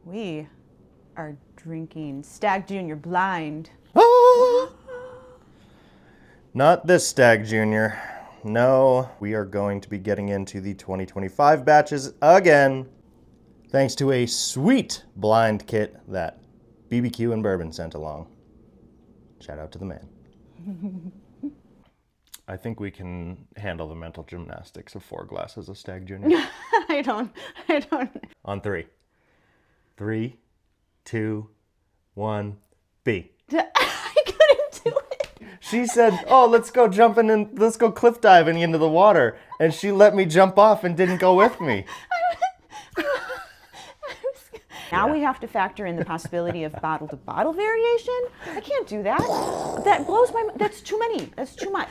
We are drinking Stagg Jr. blind. Ah! Not this Stagg Jr. No, we are going to be getting into the 2025 batches again, thanks to a sweet blind kit that BBQ and Bourbon sent along. Shout out to the man. I think we can handle the mental gymnastics of 4 glasses of Stagg Jr. I don't. On 3. 3, 2, 1, B. I couldn't do it. She said, oh, let's go jumping and let's go cliff diving into the water. And she let me jump off and didn't go with me. Now we have to factor in the possibility of bottle to bottle variation. I can't do that. That blows my mind. That's too many. That's too much.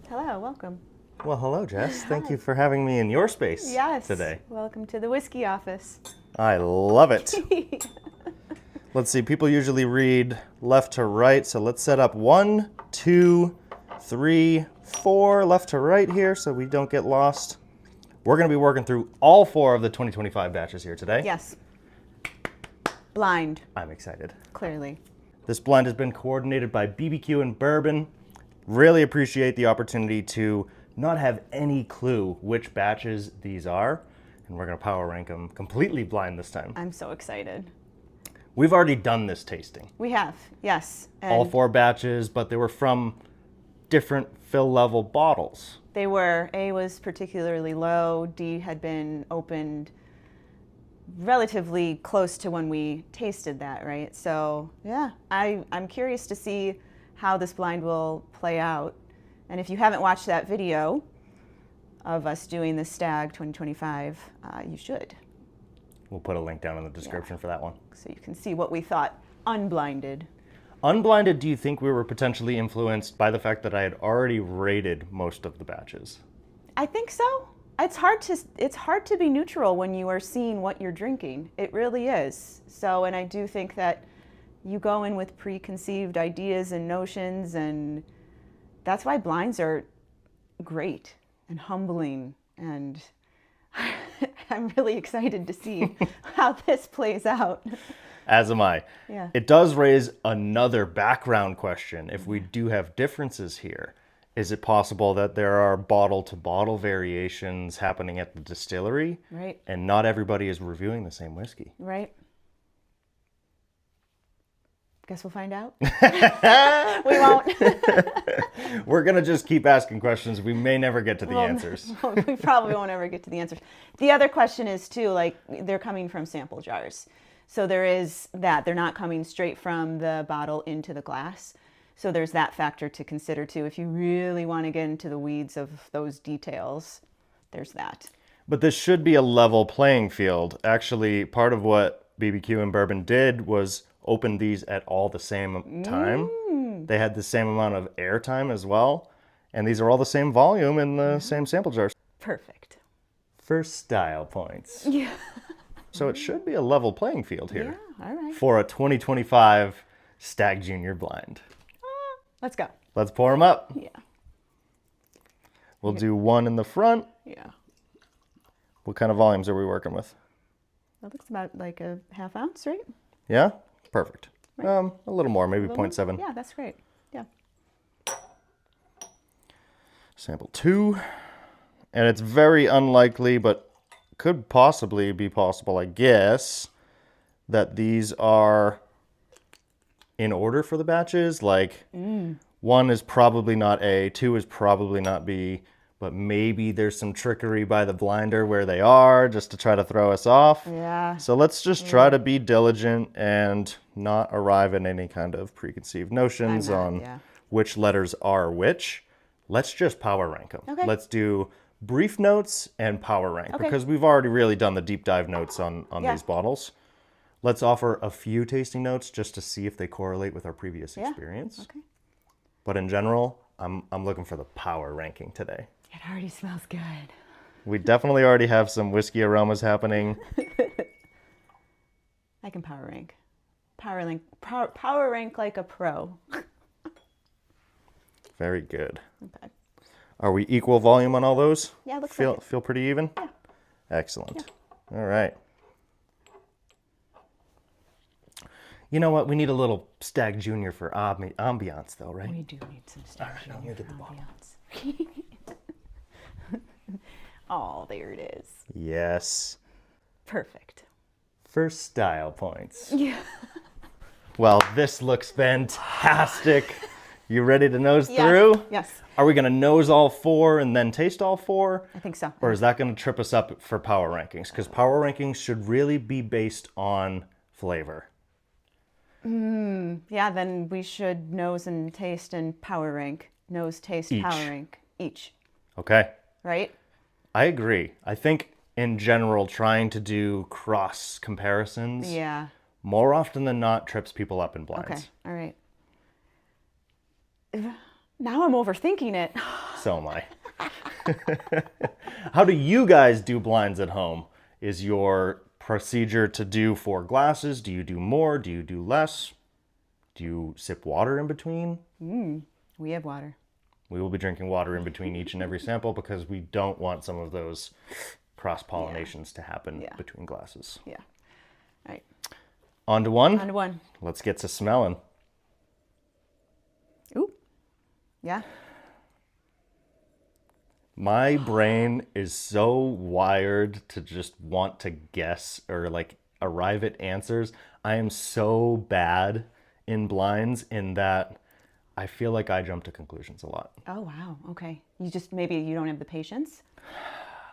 Hello, welcome. Well, hello, Jess. Thank you for having me in your space Yes. today. Welcome to the whiskey office. I love it. Let's see, people usually read left to right, so let's set up 1, 2, 3, 4 left to right here so we don't get lost. We're going to be working through all 4 of the 2025 batches here today. Yes. Blind, I'm excited. clearly. This blend has been coordinated by BBQ and Bourbon. Really appreciate the opportunity to not have any clue which batches these are, and we're going to power rank them completely blind this time. I'm so excited. We've already done this tasting. We have, yes. And All 4 batches, but they were from different fill level bottles. they were. A was particularly low. D had been opened relatively close to when we tasted that, right? So, yeah, I'm curious to see how this blind will play out. And if you haven't watched that video of us doing the Stagg 2025, you should. We'll put a link down in the description for that one. So you can see what we thought unblinded. Unblinded, do you think we were potentially influenced by the fact that I had already rated most of the batches? I think so. It's hard to be neutral when you are seeing what you're drinking. It really is. So, and I do think that you go in with preconceived ideas and notions, and that's why blinds are great and humbling, and I'm really excited to see how this plays out. As am I. Yeah. It does raise another background question. If we do have differences here, is it possible that there are bottle-to-bottle variations happening at the distillery? Right. And not everybody is reviewing the same whiskey? Right. Guess we'll find out. We won't. We're going to just keep asking questions. We may never get to the answers. We probably won't ever get to the answers. The other question is, too, like, they're coming from sample jars. So there is that. They're not coming straight from the bottle into the glass. So there's that factor to consider, too. If you really want to get into the weeds of those details, there's that. But this should be a level playing field. Actually, part of what BBQ and Bourbon did was open these at all the same time. They had the same amount of air time as well. And these are all the same volume in the same sample jars. Perfect. For style points. Yeah. So it should be a level playing field here Yeah, all right. for a 2025 Stagg Jr. blind. Let's go. Let's pour them up. Yeah. We'll do 1 in the front. Yeah. What kind of volumes are we working with? That looks about like a half ounce, right? Yeah? Perfect. A little more, maybe 0.7. Yeah, that's great. Yeah. Sample 2. And it's very unlikely, but could possibly be possible, I guess, that these are in order for the batches. Like 1 is probably not A, 2 is probably not B, but maybe there's some trickery by the blinder where they are just to try to throw us off. Yeah. So let's just try to be diligent and not arrive at any kind of preconceived notions on which letters are which. Let's just power rank them. Okay. Let's do brief notes and power rank because we've already really done the deep dive notes on these bottles. Let's offer a few tasting notes just to see if they correlate with our previous experience. Okay. But in general, I'm looking for the power ranking today. It already smells good. We definitely already have some whiskey aromas happening. I can power rank. Power rank like a pro. Very good. Okay. Are we equal volume on all those? Yeah, looks like it. Feel pretty even? Yeah. Excellent. All right. You know what? We need a little Stagg Jr. for ambiance, though, right? We do need some Stagg Jr. I'll get the bottle. ambiance. Oh, there it is. Yes. Perfect. First style points. Yeah. Well, this looks fantastic. You ready to nose through? Yes. Are we going to nose all 4 and then taste all 4? I think so. Or is that going to trip us up for power rankings? Because power rankings should really be based on flavor. Yeah, then we should nose and taste and power rank. Nose, taste, Each. power rank. Each. Okay. Right? I agree. I think in general, trying to do cross comparisons Yeah. more often than not trips people up in blinds. Okay. All right. Now I'm overthinking it. So am I. How do you guys do blinds at home? Is your procedure to do 4 glasses? Do you do more? Do you do less? Do you sip water in between? We have water. We will be drinking water in between each and every sample because we don't want some of those cross-pollinations to happen between glasses. Yeah. All right. On to one. On to one. Let's get to smelling. Ooh. Yeah. My brain is so wired to just want to guess or like arrive at answers. I am so bad in blinds in that I feel like I jump to conclusions a lot. Oh, wow. Okay. Maybe you don't have the patience?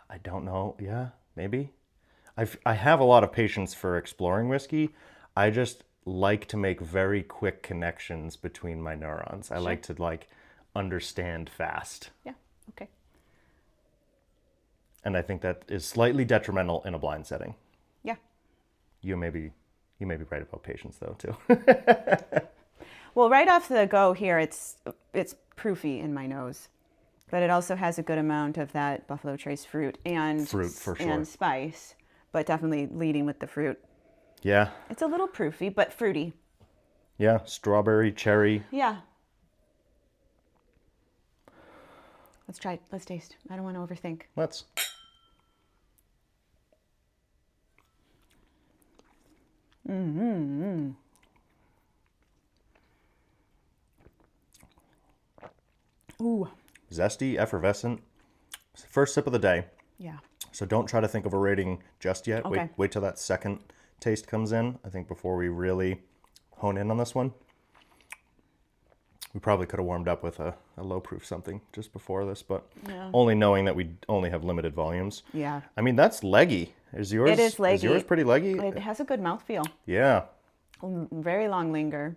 I don't know. Yeah, maybe. I have a lot of patience for exploring whiskey. I just like to make very quick connections between my neurons. I like to understand fast. Yeah. Okay. And I think that is slightly detrimental in a blind setting. Yeah. You may be right about patience though too. Well, right off the go here, it's proofy in my nose, but it also has a good amount of that Buffalo Trace fruit and Fruit, for sure. and spice, but definitely leading with the fruit. Yeah. It's a little proofy, but fruity. Yeah. Strawberry, cherry. Yeah. Let's try it. Let's taste. I don't want to overthink. Let's. Ooh. Zesty, effervescent. First sip of the day. Yeah. So don't try to think of a rating just yet. Okay. Wait till that second taste comes in. I think before we really hone in on this one. We probably could have warmed up with a low proof something just before this, but only knowing that we only have limited volumes. Yeah. I mean, that's leggy. Is yours? It is leggy. Is yours pretty leggy? It has a good mouthfeel. Yeah. Very long linger.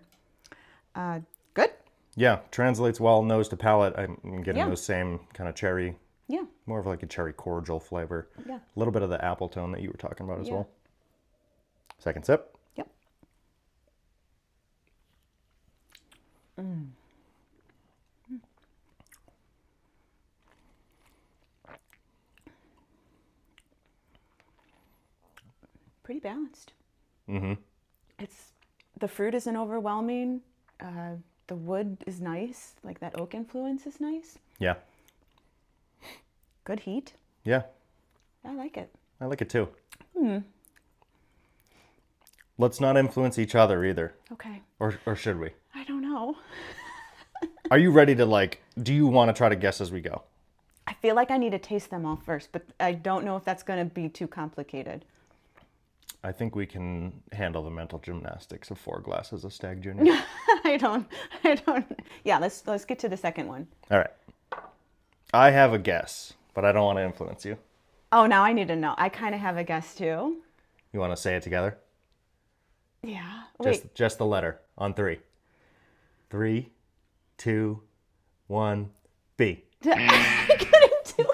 Good. Yeah. Translates well nose to palate. I'm getting Yeah. those same kind of cherry, Yeah. more of like a cherry cordial flavor. Yeah. A little bit of the apple tone that you were talking about as Yeah. well. Second sip. Yep. Pretty balanced. The fruit isn't overwhelming. The wood is nice. Like that oak influence is nice. Yeah. Good heat. Yeah. I like it. I like it too. Let's not influence each other either. Okay. Or should we? I don't know. Are you ready to do you want to try to guess as we go? I feel like I need to taste them all first, but I don't know if that's going to be too complicated. I think we can handle the mental gymnastics of 4 glasses of Stagg Jr. I don't. Yeah, let's get to the second one. All right. I have a guess, but I don't want to influence you. Oh, now I need to know. I kind of have a guess too. You want to say it together? Yeah. Wait. Just the letter on 3. 3, 2, 1, B. I couldn't do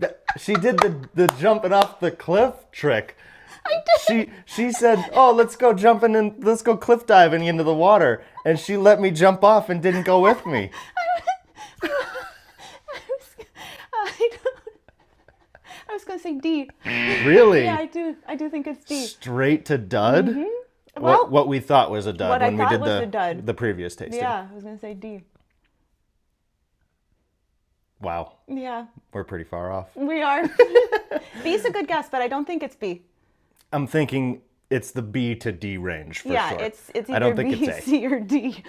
it. She did the jumping off the cliff trick. I did. She said, "Oh, let's go cliff diving into the water," and she let me jump off and didn't go with me. was gonna say D. Really? Yeah, I do think it's D. Straight to dud? Mm-hmm. Well, what we thought was a dud what I when we thought did was a dud. the previous tasting. Yeah, I was gonna say D. Wow. Yeah. We're pretty far off. We are. B's a good guess, but I don't think it's B. I'm thinking it's the B to D range for yeah, sure. it's either I don't think B, it's A. C, or D.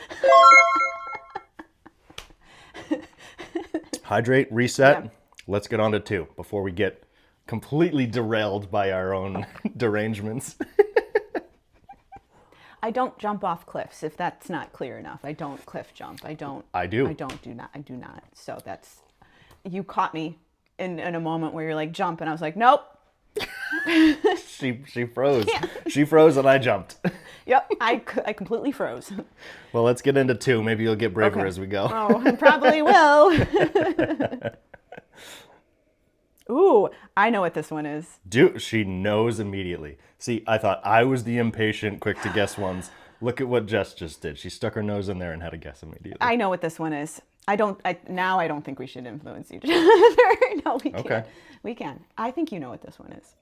Hydrate, reset. Yeah. Let's get on to 2 before we get completely derailed by our own derangements. I don't jump off cliffs, if that's not clear enough. I don't cliff jump. I do. I do not. So that's, you caught me in a moment where you're like, jump, and I was like, nope. She froze. Yeah. She froze and I jumped. Yep, I completely froze. Well, let's get into 2. Maybe you'll get braver as we go. Oh, I probably will. Ooh, I know what this one is. She knows immediately. See, I thought I was the impatient, quick to guess ones. Look at what Jess just did. She stuck her nose in there and had to guess immediately. I know what this one is. Now I don't think we should influence each other. No, we can't. Okay. We can. I think you know what this one is.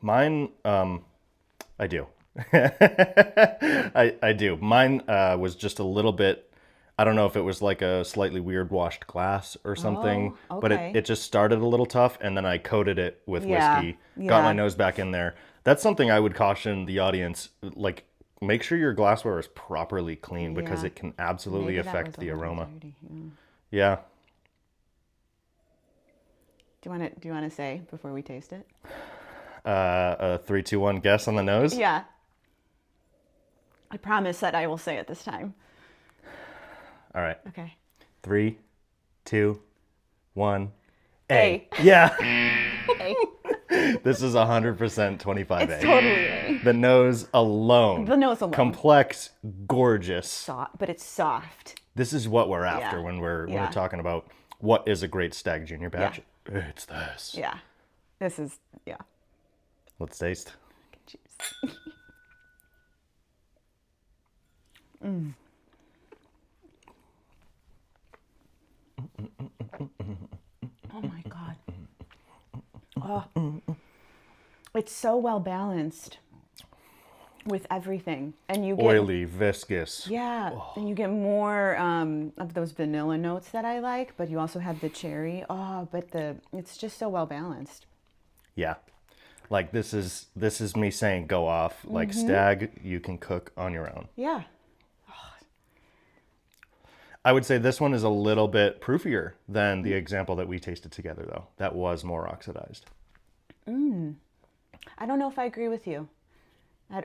Mine, I do. I do. Mine was just a little bit, I don't know if it was like a slightly weird washed glass or something, Oh, but okay. it just started a little tough, and then I coated it with Yeah, whiskey, yeah. got my nose back in there. That's something I would caution the audience, like, make sure your glassware is properly clean because Yeah. it can absolutely Maybe that affect was a the little aroma. dirty, yeah. Yeah. Do you want to say before we taste it? A 3, 2, 1 guess on the nose? Yeah. I promise that I will say it this time. All right. Okay. 3, 2, 1. A. Yeah. A. This is 100% 25A. It's totally A. The nose alone. The nose alone. Complex, gorgeous. But it's soft. This is what we're after Yeah. when we're Yeah. talking about what is a great Stagg Jr. batch. It's this. Yeah. This is, yeah. Let's taste. Cheers. Oh my God. Oh. It's so well balanced with everything. And you get Oily, viscous. yeah, and you get more of those vanilla notes that I like, but you also have the cherry. Oh, but it's just so well balanced. Yeah. Like this is me saying go off. Like Stagg, you can cook on your own. Yeah. I would say this one is a little bit proofier than the example that we tasted together, though. That was more oxidized. I don't know if I agree with you.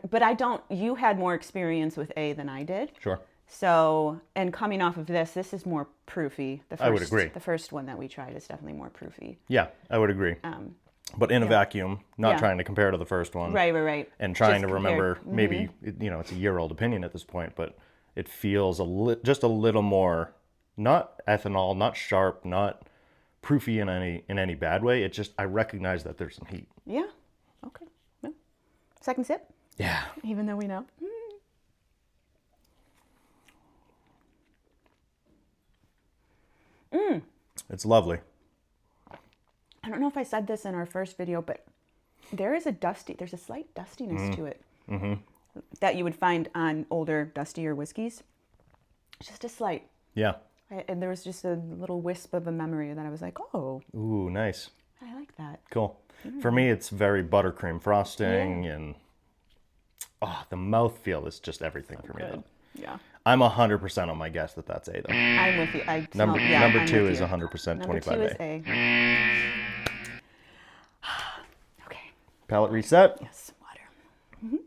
But I don't, you had more experience with A than I did. Sure. So, and coming off of this is more proofy. I would agree. The first one that we tried is definitely more proofy. Yeah, I would agree. But in a vacuum, not Yeah. trying to compare to the first one. Right. And trying Just to remember, maybe, it's a year-old opinion at this point, but it feels just a little more, not ethanol, not sharp, not proofy in any bad way. It just, I recognize that there's some heat. Yeah. Okay. Yeah. Second sip, Yeah. even though we know. It's lovely. I don't know if I said this in our first video, but there's a slight dustiness to it that you would find on older, dustier whiskeys. Just a slight. Yeah. And there was just a little wisp of a memory that I was like, oh, Ooh, nice. I like that. Cool. For me, it's very buttercream frosting and the mouthfeel is just everything for me. Though. Yeah. I'm 100% on my guess that that's A though. I'm with you. Number I'm two with is you. 100% Number 25A. 2 is A. Okay. Palate reset. Yes, water.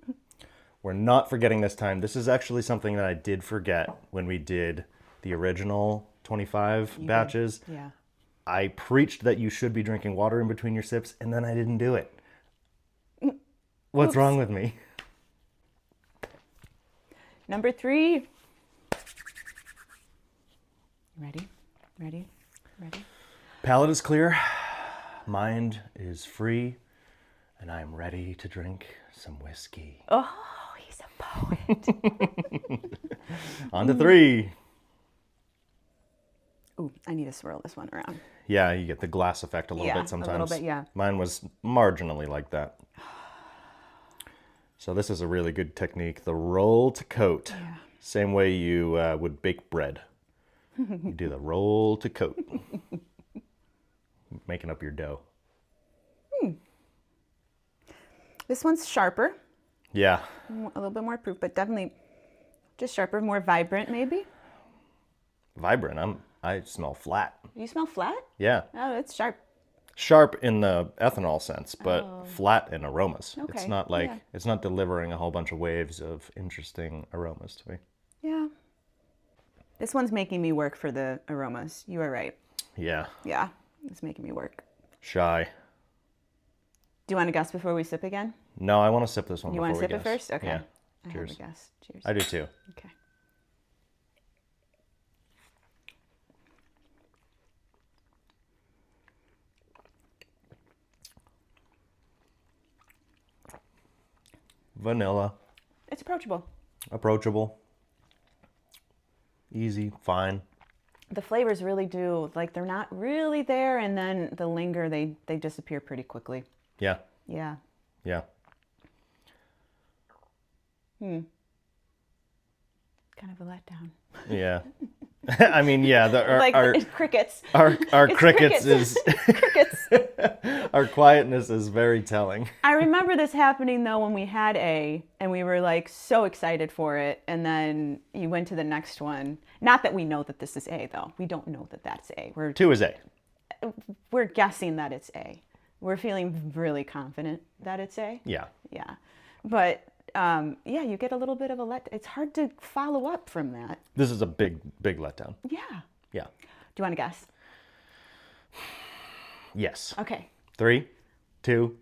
We're not forgetting this time. This is actually something that I did forget when we did the original 25 batches. Yeah. I preached that you should be drinking water in between your sips, and then I didn't do it. What's wrong with me? Number 3. Ready? Palate is clear, mind is free, and I'm ready to drink some whiskey. Oh, he's a poet. On to 3. Ooh, I need to swirl this one around. Yeah, you get the glass effect a little bit sometimes. A little bit, yeah. Mine was marginally like that. So this is a really good technique. The roll to coat. Yeah. Same way you would bake bread. You do the roll to coat. Making up your dough. This one's sharper. Yeah. A little bit more proof, but definitely just sharper, more vibrant maybe. Vibrant. I smell flat. You smell flat? Yeah. Oh, it's sharp. Sharp in the ethanol sense, but flat in aromas. Okay, It's not like yeah. it's not delivering a whole bunch of waves of interesting aromas to me. Yeah. This one's making me work for the aromas. You are right. Yeah. Yeah, it's making me work. Shy. Do you want to guess before we sip again? No, I want to sip this one You before want to we sip it guess. first? Okay. Yeah. I Cheers. have a guess. Cheers. I do too. Okay. Vanilla. It's approachable. Approachable. Easy. Fine. The flavors really do, like they're not really there, and then the linger, they disappear pretty quickly. Yeah. Yeah. Yeah. Kind of a letdown. Yeah. I mean, yeah, It's crickets. our It's crickets is crickets. our quietness is very telling. I remember this happening though when we had A, and we were like so excited for it, and then you went to the next one. Not that we know that this is A though. We don't know that that's A. 2 is A. We're guessing that it's A. We're feeling really confident that it's A. Yeah. Yeah. But yeah, you get a little bit of a it's hard to follow up from that. This is a big letdown. Yeah. Yeah. Do you want to guess? Yes. Okay. 3, 2,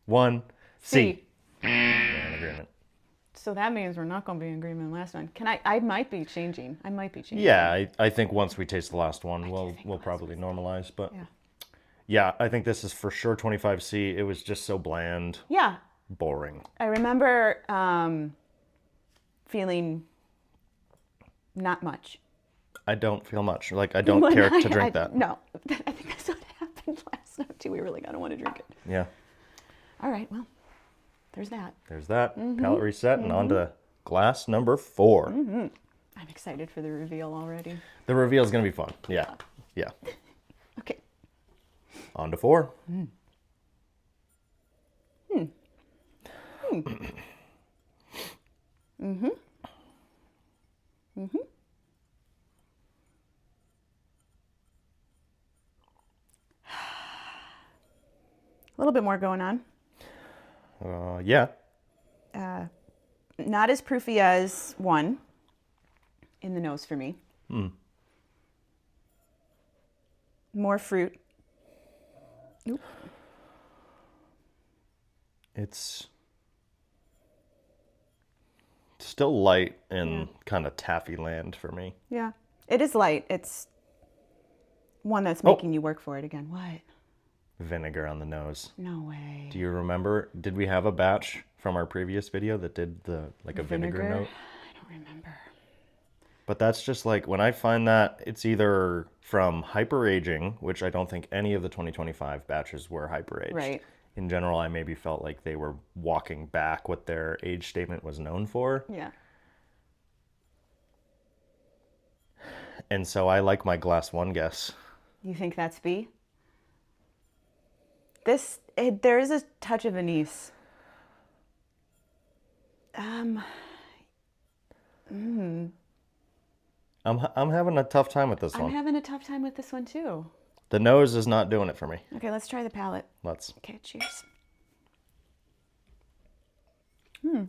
1. C. C. We're in agreement. So that means we're not going to be in agreement last one. I might be changing. I might be changing. Yeah, I think once we taste the last one, we'll probably normalize. But yeah, I think this is for sure 25C. It was just so bland. Yeah. Boring. I remember feeling not much. I don't feel much. Like, I don't care to drink that. No, I think that's what happened last night too. We really got to want to drink it. Yeah. All right, well, there's that. There's that. Palate reset and on to glass number 4. I'm excited for the reveal already. The reveal is going to be fun. Yeah. Yeah. Okay. On to 4. A little bit more going on. Yeah. Not as proofy as 1 in the nose for me. More fruit. Nope. It's still light in kind of taffy land for me. Yeah. It is light. It's one that's making you work for it again. What? Vinegar on the nose. No way. Do you remember? Did we have a batch from our previous video that did a vinegar note? I don't remember. But that's just like, when I find that, it's either from hyper-aging, which I don't think any of the 2025 batches were hyper-aged. Right. In general, I maybe felt like they were walking back what their age statement was known for. Yeah. And so I like my glass 1 guess. You think that's B? There is a touch of anise. I'm having a tough time with this I'm one. having a tough time with this one too. The nose is not doing it for me. Okay, let's try the palate. Let's. Okay, cheers. The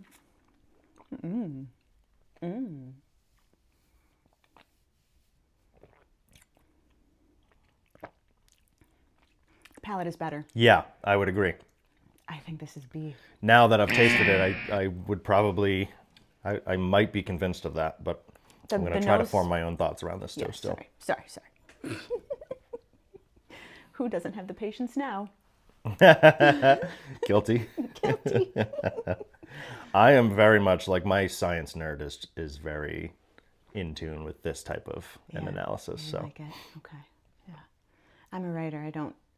palate is better. Yeah, I would agree. I think this is B. Now that I've tasted it, I would probably, I might be convinced of that, but I'm going to try to form my own thoughts around this too. Yeah, still. Sorry. Who doesn't have the patience now? Guilty. Guilty. I am very much like, my science nerd is very in tune with this type of an analysis. I So like it. Okay. Yeah. I'm a writer.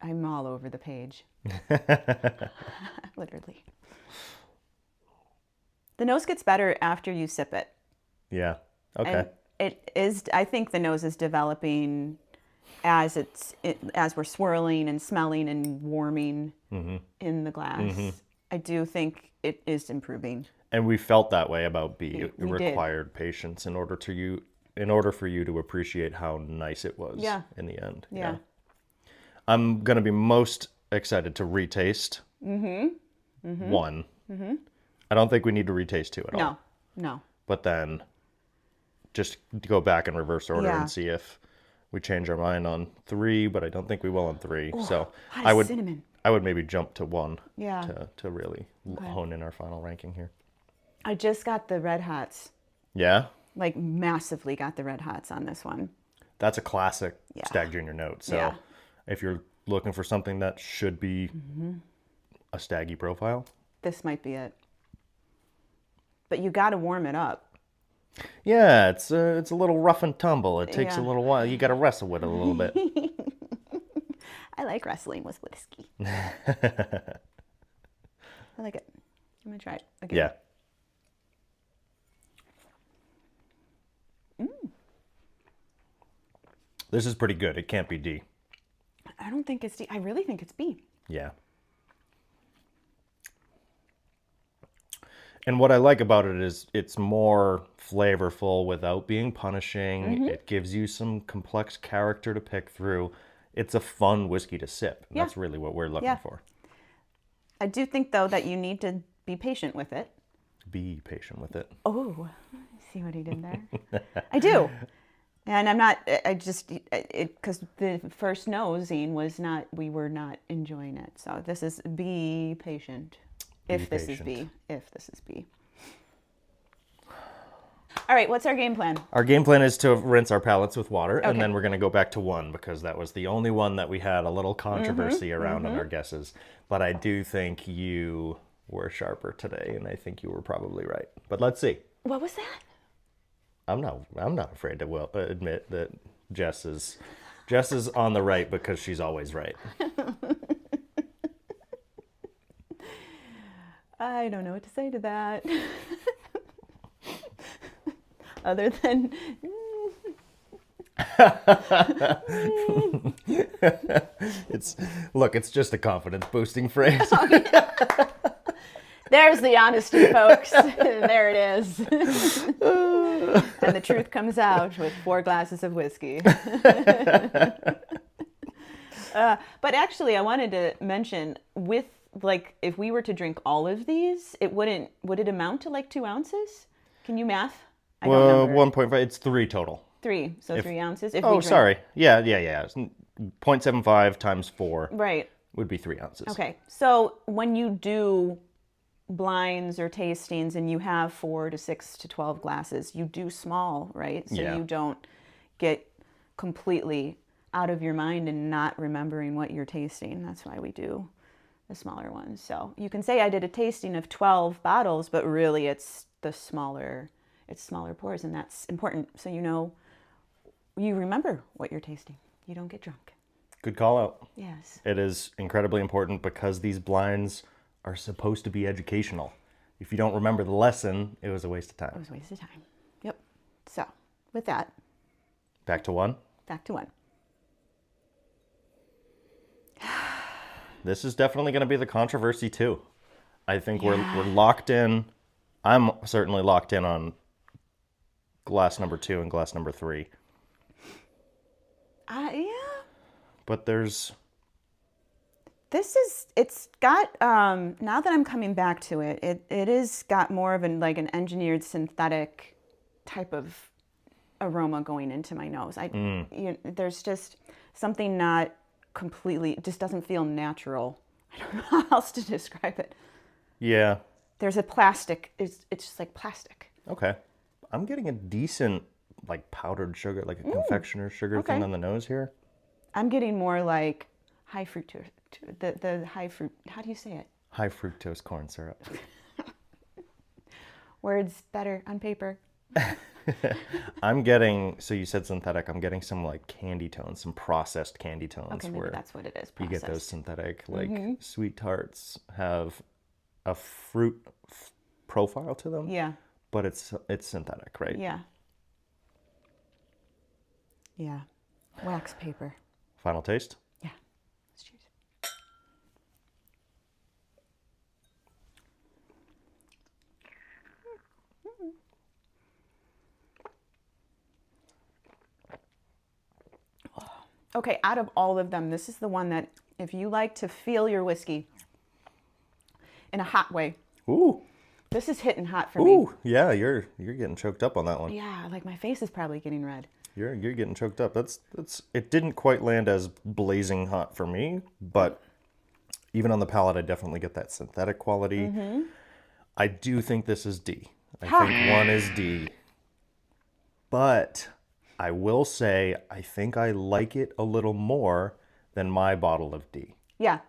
I'm all over the page. Literally. The nose gets better after you sip it. yeah, okay. And it is, I think the nose is developing as as we're swirling and smelling and warming in the glass. I do think it is improving. And we felt that way about B. It we required patience in order for you to appreciate how nice it was in the end. Yeah. I'm going to be most excited to retaste one. I don't think we need to retaste two at all. No. But then just go back in reverse order Yeah. and see if we change our mind on 3, but I don't think we will on 3. Ooh, so a lot of cinnamon. I would maybe jump to 1 Yeah. to really hone in our final ranking here. I just got the red hots. Yeah? Like massively got the red hots on this one. That's a classic Stagg Jr. note. So if you're looking for something that should be a Staggy profile, this might be it. But you got to warm it up. yeah, it's a little rough and tumble. It takes a Yeah. little while. You got to wrestle with it a little bit. I like wrestling with whiskey. I like it. I'm going to try it again. Yeah. This is pretty good. It can't be D. I don't think it's D. I really think it's B. Yeah. And what I like about it is it's more flavorful without being punishing. It gives you some complex character to pick through. It's a fun whiskey to sip. And that's really what we're looking for. I do think, though, that you need to be patient with it. Be patient with it. Oh, see what he did there? I do. And I'm not, I just, because the first nosing was not, we were not enjoying it. So this is be patient. If this is B. All right, what's our game plan? Our game plan is to rinse our palates with water, and then we're going to go back to 1 because that was the only one that we had a little controversy around in our guesses. But I do think you were sharper today, and I think you were probably right. But let's see. What was that? I'm not afraid to admit that Jess is on the right because she's always right. I don't know what to say to that. Other than it's just a confidence boosting phrase. there's the honesty, folks. There it is. And the truth comes out with 4 glasses of whiskey. But actually, I wanted to mention with, like, if we were to drink all of these, would it amount to like 2 ounces? Can you math? I don't remember. 1.5, it's 3 total. 3, so 3 ounces. If we Oh, drink. sorry. Yeah. 0.75 times 4 Right. would be 3 ounces. Okay. So when you do blinds or tastings and you have 4 to 6 to 12 glasses, you do small, right? So you don't get completely out of your mind and not remembering what you're tasting. That's why we do the smaller ones. So you can say I did a tasting of 12 bottles, but really it's smaller pours, and that's important. So you remember what you're tasting. You don't get drunk. Good call out. Yes. It is incredibly important because these blinds are supposed to be educational. If you don't remember the lesson, it was a waste of time. It was a waste of time. Yep. So with that, Back to 1. back to 1. This is definitely going to be the controversy too. I think we're locked in. I'm certainly locked in on glass number 2 and glass number 3. Yeah. But it's got, now that I'm coming back to it, it is got more of an engineered synthetic type of aroma going into my nose. There's just something not completely, it just doesn't feel natural. I don't know how else to describe it. Yeah. There's a plastic, it's just like plastic. Okay. I'm getting a decent powdered sugar, like a confectioner's sugar thing on the nose here. I'm getting more like high fructose, the high fruit, how do you say it? High fructose corn syrup. Words better on paper. I'm getting, so you said synthetic, I'm getting some like candy tones, some processed candy tones. Okay, maybe where that's what it is. you get those Processed. synthetic, like sweet tarts have a fruit profile to them, Yeah. but it's synthetic, right? Yeah. Yeah. Wax paper. Final taste? Yeah. Let's choose. Okay, out of all of them, this is the one that if you like to feel your whiskey in a hot way, Ooh, this is hitting hot for me. ooh, yeah, you're getting choked up on that one. Yeah, like my face is probably getting red. You're getting choked up. That's it didn't quite land as blazing hot for me, but even on the palate, I definitely get that synthetic quality. I do think this is D. I think one is D. But I will say I think I like it a little more than my bottle of D. Yeah.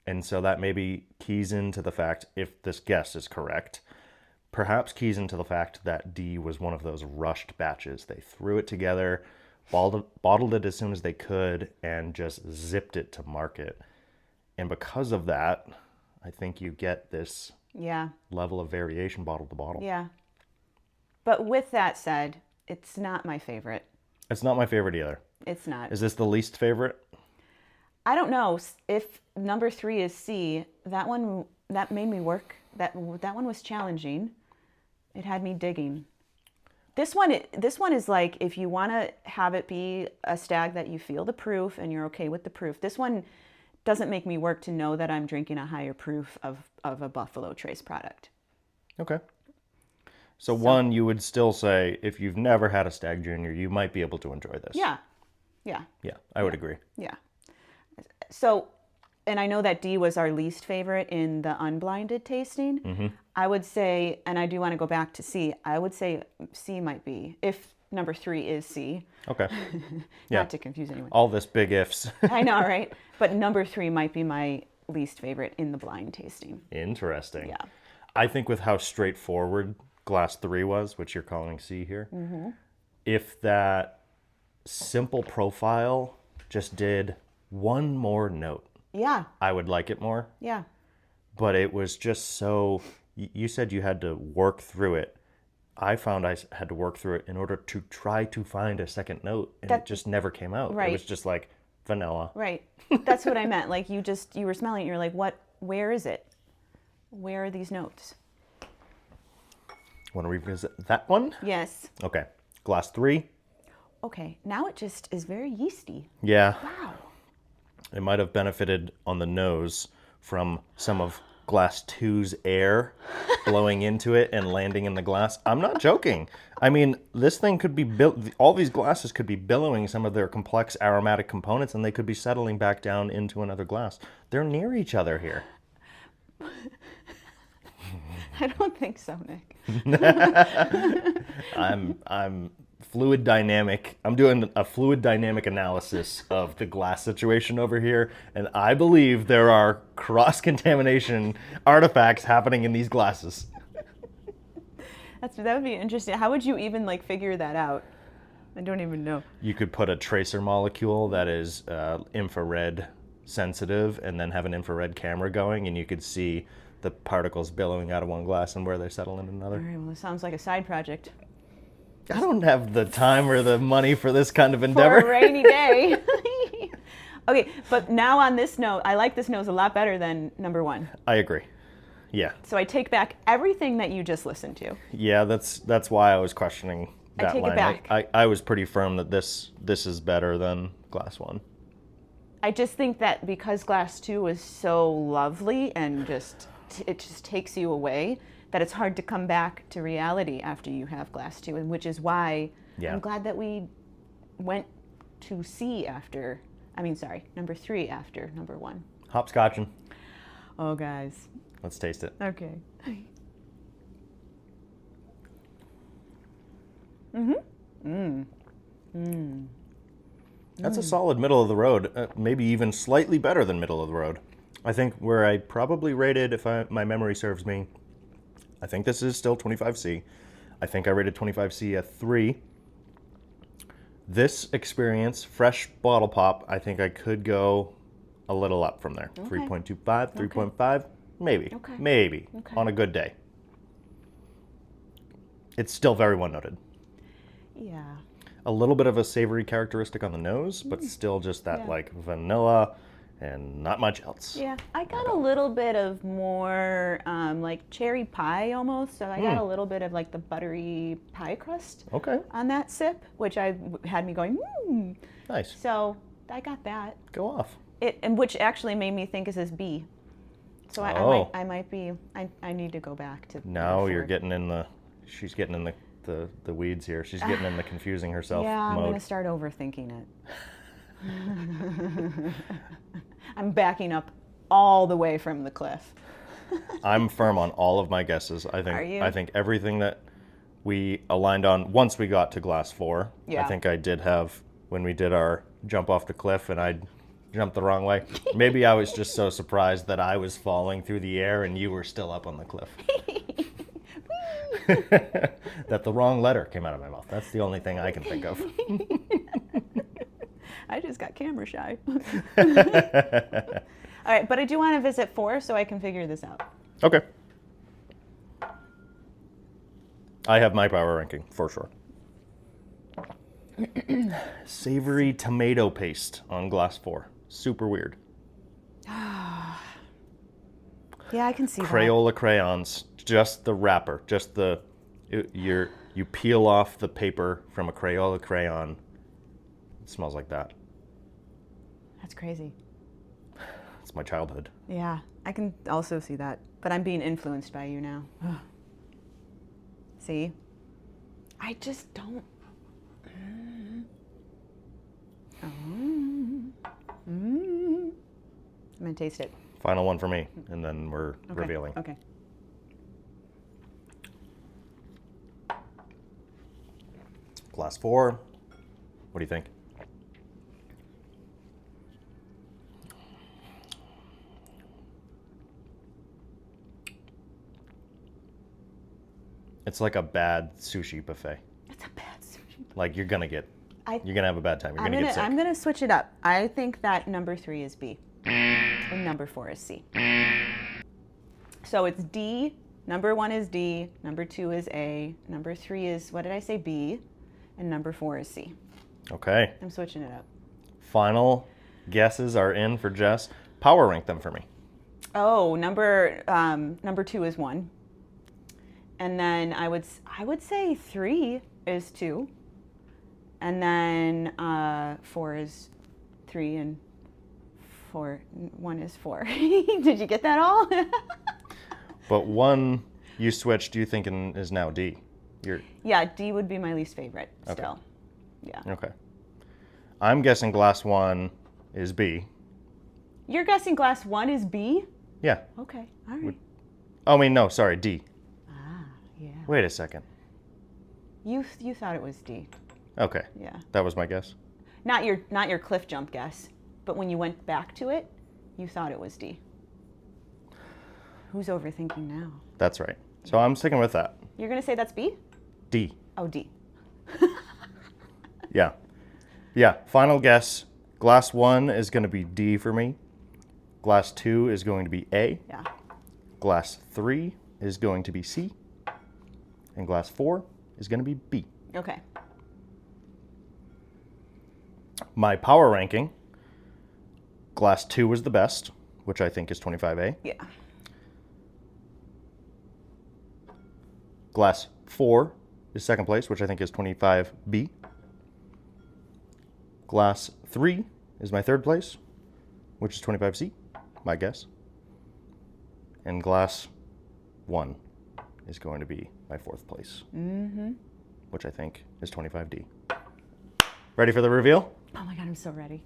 And so that maybe keys into the fact, if this guess is correct, perhaps keys into the fact that D was one of those rushed batches. They threw it together, bottled it as soon as they could, and just zipped it to market. And because of that, I think you get this Yeah. level of variation bottle to bottle. Yeah. But with that said, it's not my favorite. It's not my favorite either. It's not. Is this the least favorite? I don't know if number 3 is C. That one that made me work. That one was challenging. It had me digging. This one is like if you want to have it be a stag that you feel the proof and you're okay with the proof. This one doesn't make me work to know that I'm drinking a higher proof of a Buffalo Trace product. Okay. So one, you would still say if you've never had a Stagg Jr., you might be able to enjoy this. Yeah. Yeah. Yeah, I would agree. Yeah. So, and I know that D was our least favorite in the unblinded tasting. I would say, and I do want to go back to C, I would say C might be, if number 3 is C. Okay. Yeah. Not to confuse anyone. All this big ifs. I know, right? But number 3 might be my least favorite in the blind tasting. Interesting. Yeah. I think with how straightforward glass 3 was, which you're calling C here, if that simple profile just did one more note, Yeah. I would like it more. Yeah. But it was just so, you said you had to work through it. I found I had to work through it in order to try to find a second note, and it just never came out. Right. It was just like vanilla. Right. That's what I meant. Like you were smelling it, you're like, where is it? Where are these notes? Want to revisit that one? Yes. Okay. Glass 3. Okay. Now it just is very yeasty. Yeah. Wow. It might have benefited on the nose from some of glass 2's air blowing into it and landing in the glass. I'm not joking. I mean, this thing could be all these glasses could be billowing some of their complex aromatic components, and they could be settling back down into another glass. They're near each other here. I don't think so, Nick. I'm fluid dynamic. I'm doing a fluid dynamic analysis of the glass situation over here, and I believe there are cross-contamination artifacts happening in these glasses. That would be interesting. How would you even like figure that out? I don't even know. You could put a tracer molecule that is infrared sensitive and then have an infrared camera going, and you could see the particles billowing out of one glass and where they settle in another. All right, well, this sounds like a side project. I don't have the time or the money for this kind of For endeavor. a rainy day. Okay, but now on this note, I like this nose a lot better than number 1. I agree. Yeah. So I take back everything that you just listened to. Yeah, that's why I was questioning that take it line. back. I was pretty firm that this is better than glass 1. I just think that because glass 2 was so lovely and it just takes you away, that it's hard to come back to reality after you have glass 2, and which is why I'm glad that we went to C after, number 3 after number 1. Hopscotching. Oh, guys. Let's taste it. Okay. That's a solid middle of the road, maybe even slightly better than middle of the road. I think where I probably rated, if my memory serves me, I think this is still 25C. I think I rated 25C a 3. This experience, fresh bottle pop, I think I could go a little up from there. Okay. 3.25, 3.5, maybe. Okay. Maybe Okay. on a good day. It's still very one-noted. Yeah. A little bit of a savory characteristic on the nose, but still just that Yeah. like vanilla and not much else. Yeah, I got a little bit of more like cherry pie almost. So I got a little bit of like the buttery pie crust Okay, on that sip, which had me going, nice. So I got that. Go off. And which actually made me think is this B. So Oh. I might be, I need to go back to. Now you're four. getting in the, she's getting in the weeds here. She's getting in the confusing herself Yeah, I'm mode. going to start overthinking it. I'm backing up all the way from the cliff. I'm firm on all of my guesses. Are you? I think everything that we aligned on once we got to glass 4. Yeah. I think I did have when we did our jump off the cliff and I jumped the wrong way. Maybe I was just so surprised that I was falling through the air and you were still up on the cliff. That the wrong letter came out of my mouth. That's the only thing I can think of. I just got camera shy. All right, but I do want to visit 4 so I can figure this out. Okay. I have my power ranking for sure. Savory tomato paste on glass 4. Super weird. Yeah, I can see Crayola crayons, just the wrapper, just you peel off the paper from a Crayola crayon. It smells like that. that. That's crazy. It's my childhood. Yeah, I can also see that. But I'm being influenced by you now. See? I just don't. I'm going to taste it. Final one for me, and then we're Okay. revealing. Okay. Glass 4. What do you think? It's like a bad sushi buffet. It's a bad sushi. Like you're gonna I- have a bad time. You're gonna get sick. I'm gonna switch it up. I think that number 3 is B, and number 4 is C. So it's D. Number 1 is D. Number 2 is A. Number 3 is, what did I say? B, and number 4 is C. Okay. I'm switching it up. Final guesses are in for Jess. Power rank them for me. Oh, number 2 is 1, and then I would say 3 is 2, and then 4 is 3, and 1 is 4. Did you get that all? But one you switched, do you think is now D? Yeah, D would be my least favorite still. Yeah. Okay. I'm guessing glass 1 is B. You're guessing glass 1 is B? Yeah. Okay, all right. Oh, I mean, no, sorry, D. Ah, yeah. Wait a second. You thought it was D. Okay. Yeah. That was my guess. Not your cliff jump guess, but when you went back to it, you thought it was D. Who's overthinking now? That's right. So I'm sticking with that. You're gonna say that's B? D. Oh, D. Yeah. Yeah. Final guess. Glass 1 is going to be D for me. Glass 2 is going to be A. Yeah. Glass 3 is going to be C. And glass 4 is going to be B. Okay. My power ranking, glass 2 was the best, which I think is 25A. Yeah. Glass 4 is second place, which I think is 25B. Glass 3 is my third place, which is 25C, my guess. And glass 1 is going to be my fourth place, which I think is 25D. Ready for the reveal? Oh my God, I'm so ready.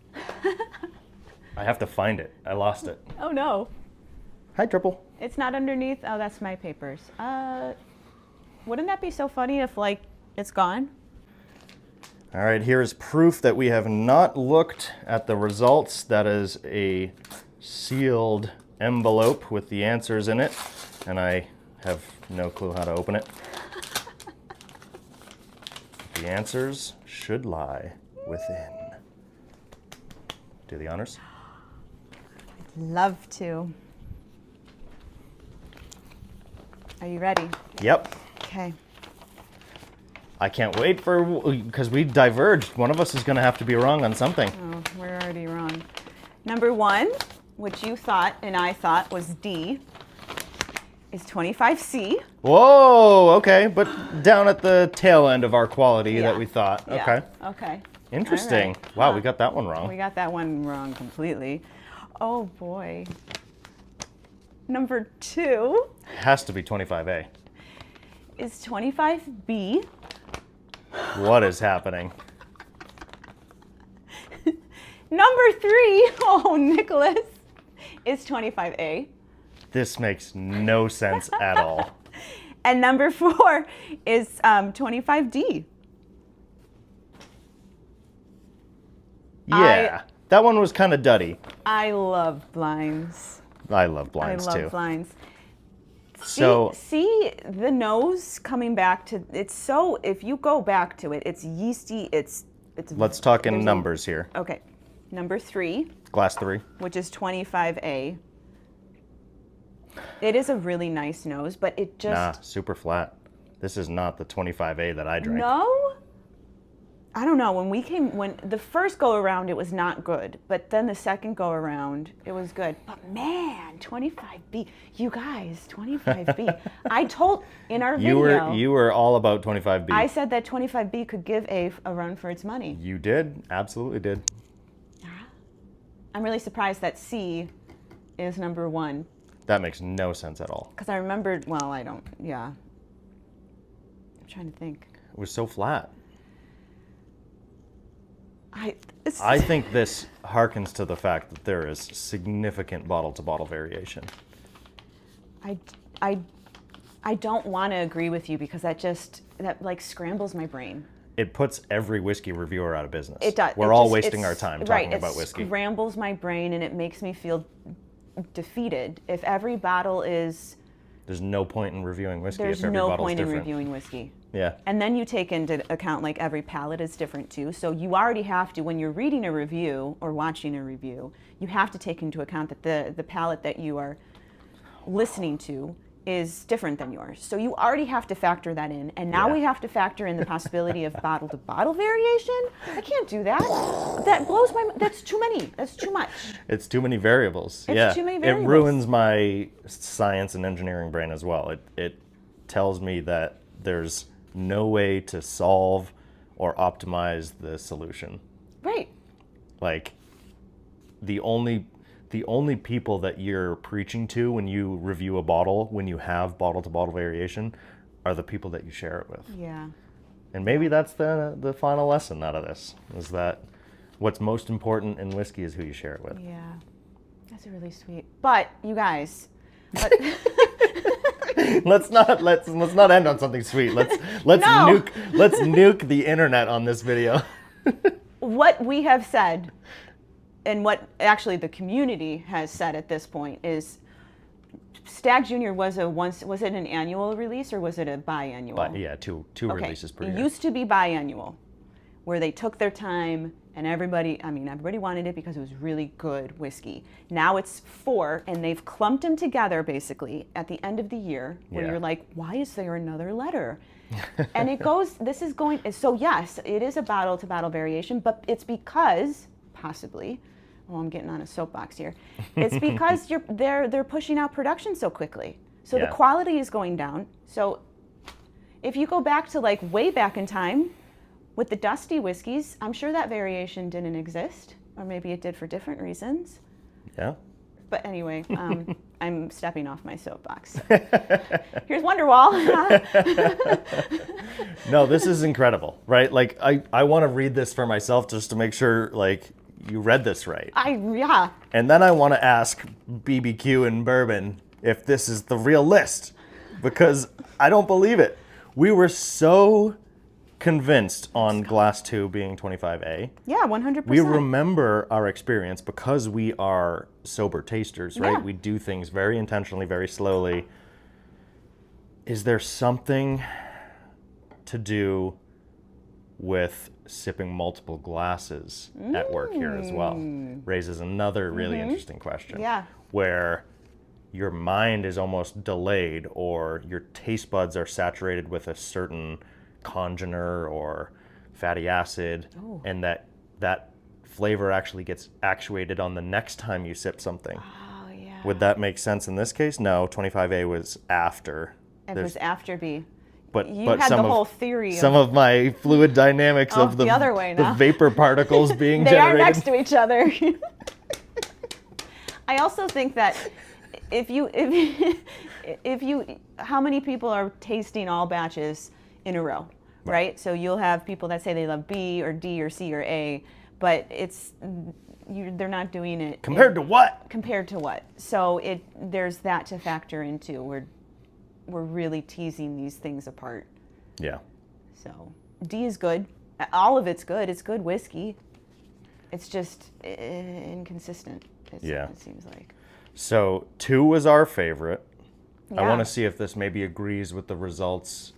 I have to find it. I lost it. Oh no. Hi, Triple. It's not underneath. Oh, that's my papers. Wouldn't that be so funny if like it's gone? All right, here is proof that we have not looked at the results. That is a sealed envelope with the answers in it, and I have no clue how to open it. The answers should lie within. Do the honors. Love to. Are you ready? Yep. Okay. I can't wait because we diverged. One of us is going to have to be wrong on something. Oh, we're already wrong. Number 1, which you thought and I thought was D, is 25C. Whoa, okay. But down at the tail end of our quality that we thought. Yeah. Okay. Okay. Interesting. All right. Wow, we got that one wrong. We got that one wrong completely. Oh, boy. Number 2 Has to be 25A. is 25B. What is happening? Number 3, oh, Nicholas, is 25A. This makes no sense at all. And number 4 is 25D. Yeah, that one was kind of duddy. I love blinds. I love blinds I love too. blinds. So See the nose coming back to it's so if you go back to it, it's yeasty. It's let's talk in there's numbers here. Okay, number 3, Glass 3. which is 25A. It is a really nice nose, but it just Nah, super flat. This is not the 25A that I drank. no. I don't know. When the first go around, it was not good, but then the second go around, it was good. But man, 25B, you guys, 25B. I told in our video, You were all about 25B. I said that 25B could give a run for its money. You did, absolutely did. I'm really surprised that C is number 1 That makes no sense at all. because I remembered. Well, I don't. Yeah, I'm trying to think. It was so flat. I I think this harkens to the fact that there is significant bottle-to-bottle variation. I don't want to agree with you because that like scrambles my brain. It puts every whiskey reviewer out of business. It does. We're all wasting our time talking about whiskey. It scrambles my brain and it makes me feel defeated. If every bottle is, There's no point in reviewing whiskey there's if every no bottle's point in different. reviewing whiskey. Yeah. And then you take into account like every palate is different too. So you already have to, when you're reading a review or watching a review, you have to take into account that the palate that you are listening to is different than yours. So you already have to factor that in. And now Yeah. we have to factor in the possibility of bottle to bottle variation. I can't do that. That blows my mind. That's too many. That's too much. It's too many variables. It's yeah. too many variables. It ruins my science and engineering brain as well. It tells me that there's no way to solve or optimize the solution. Right. Like the only people that you're preaching to when you review a bottle, when you have bottle to bottle variation, are the people that you share it with. Yeah. And maybe that's the final lesson out of this, is that what's most important in whiskey is who you share it with. Yeah. That's really sweet. But you guys, let's not end on something sweet. Let's No. nuke the internet on this video. what we have said and what actually the community has said at this point is Stagg Jr. was it an annual release or was it a biannual? But yeah, two releases per year. It used to be biannual, where they took their time and everybody wanted it because it was really good whiskey. Now it's 4 and they've clumped them together basically at the end of the year where Yeah. you're like, why is there another letter? And it goes, so yes, it is a bottle to bottle variation, but it's because possibly, I'm getting on a soapbox here. It's because they're pushing out production so quickly. So Yeah. the quality is going down. So if you go back to like way back in time with the dusty whiskeys, I'm sure that variation didn't exist, or maybe it did for different reasons. Yeah. But anyway, I'm stepping off my soapbox. Here's Wonderwall. No, this is incredible, right? Like I want to read this for myself just to make sure like you read this right. Yeah. And then I want to ask BBQ and Bourbon if this is the real list, because I don't believe it. We were so convinced on Glass 2 being 25A. Yeah, 100%. We remember our experience because we are sober tasters, right? Yeah. We do things very intentionally, very slowly. Is there something to do with sipping multiple glasses at work here as well. Raises another really interesting question. Yeah. Where your mind is almost delayed, or your taste buds are saturated with a certain congener or fatty acid, and that flavor actually gets actuated on the next time you sip something. Oh, yeah. Would that make sense in this case? No, 25A was after. It was after B. But You but had some the of whole theory some of my fluid dynamics of the other way the now. vapor particles being They generated. are next to each other. I also think that if you how many people are tasting all batches in a row, right? So you'll have people that say they love B or D or C or A, but they're not doing it Compared to what? compared to what. So there's that to factor into. We're really teasing these things apart. Yeah. So D is good. All of it's good. It's good whiskey. It's just inconsistent. It seems like. So 2 was our favorite. I Yeah. want to see if this maybe agrees with the results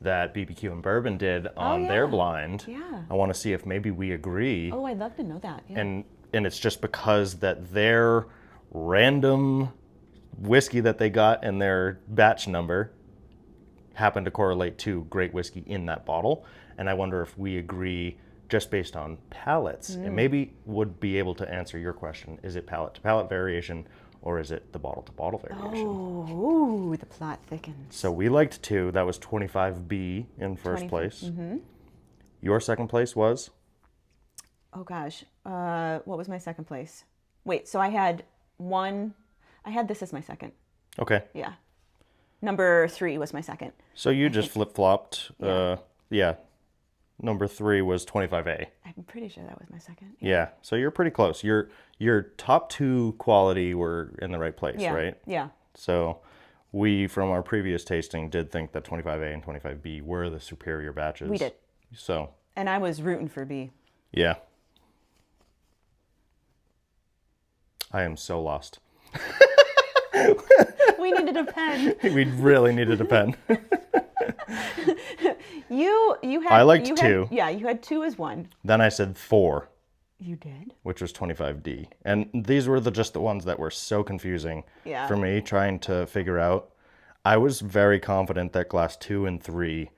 that BBQ and Bourbon did on their blind. Yeah. I want to see if maybe we agree. Oh, I'd love to know that. Yeah. And it's just because that their random whiskey that they got and their batch number happened to correlate to great whiskey in that bottle. And I wonder if we agree just based on palates. And maybe would be able to answer your question. Is it palate to palate variation, or is it the bottle to bottle variation? Oh, the plot thickens. So we liked 2. That was 25B in first place. Mm-hmm. Your second place was? Oh gosh, what was my second place? Wait, so I had this as my second. Okay. Yeah. Number 3 was my second. So you just flip-flopped. Yeah. Number 3 was 25A. I'm pretty sure that was my second. Yeah. So you're pretty close. Your top 2 quality were in the right place, Yeah. right? Yeah. So we, from our previous tasting, did think that 25A and 25B were the superior batches. We did. So. And I was rooting for B. Yeah. I am so lost. We needed a pen. We really needed a pen. You had. I liked you 2. Yeah, you had 2 as 1. Then I said 4, You did? which was 25D. And these were just the ones that were so confusing Yeah. for me trying to figure out. I was very confident that glass 2 and 3.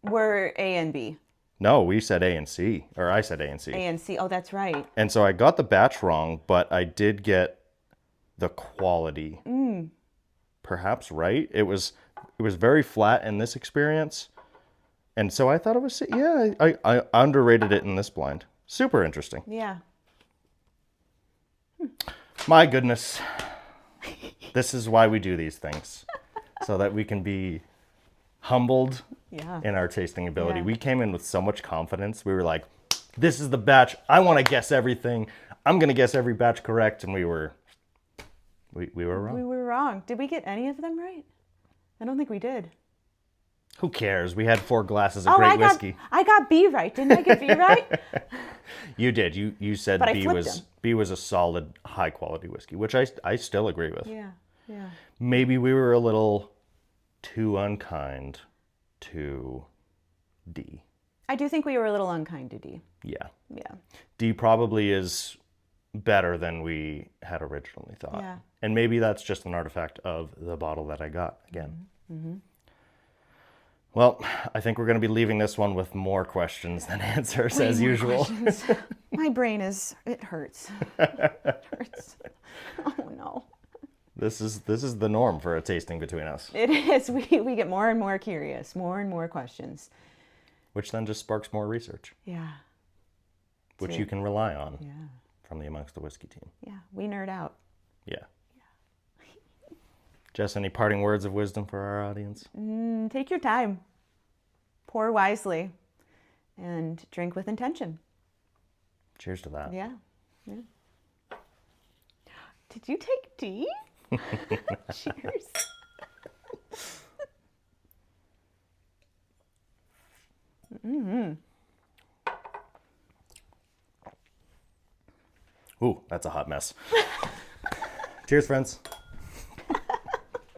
Were A and B. No, we said A and C, or I said A and C. A and C. Oh, that's right. And so I got the batch wrong, but I did get the quality perhaps right. It was very flat in this experience. And so I thought it was, yeah, I underrated it in this blind. Super interesting. Yeah. My goodness. This is why we do these things. So that we can be humbled Yeah. in our tasting ability. Yeah. We came in with so much confidence. We were like, this is the batch. I want to guess everything. I'm going to guess every batch correct. And we were wrong. We were wrong. Did we get any of them right? I don't think we did. Who cares? We had 4 glasses of great whiskey. I got B right. Didn't I get B right? You did. You said But I B flipped was them. B was a solid, high quality whiskey, which I still agree with. Yeah. Yeah. Maybe we were a little too unkind to D. I do think we were a little unkind to D. Yeah. Yeah. D probably is better than we had originally thought. Yeah. And maybe that's just an artifact of the bottle that I got again. Mm-hmm. Well, I think we're going to be leaving this one with more questions than answers as usual. My brain it hurts. It hurts. Oh no. This is the norm for a tasting between us, It is. We get more and more curious, more and more questions. which then just sparks more research, Yeah. which you can rely on Yeah. from the Amongst the Whiskey team. Yeah. We nerd out. Yeah. Jess, any parting words of wisdom for our audience? Take your time. Pour wisely. And drink with intention. Cheers to that. Yeah. Yeah. Did you take D? Cheers. Ooh, that's a hot mess. Cheers, friends.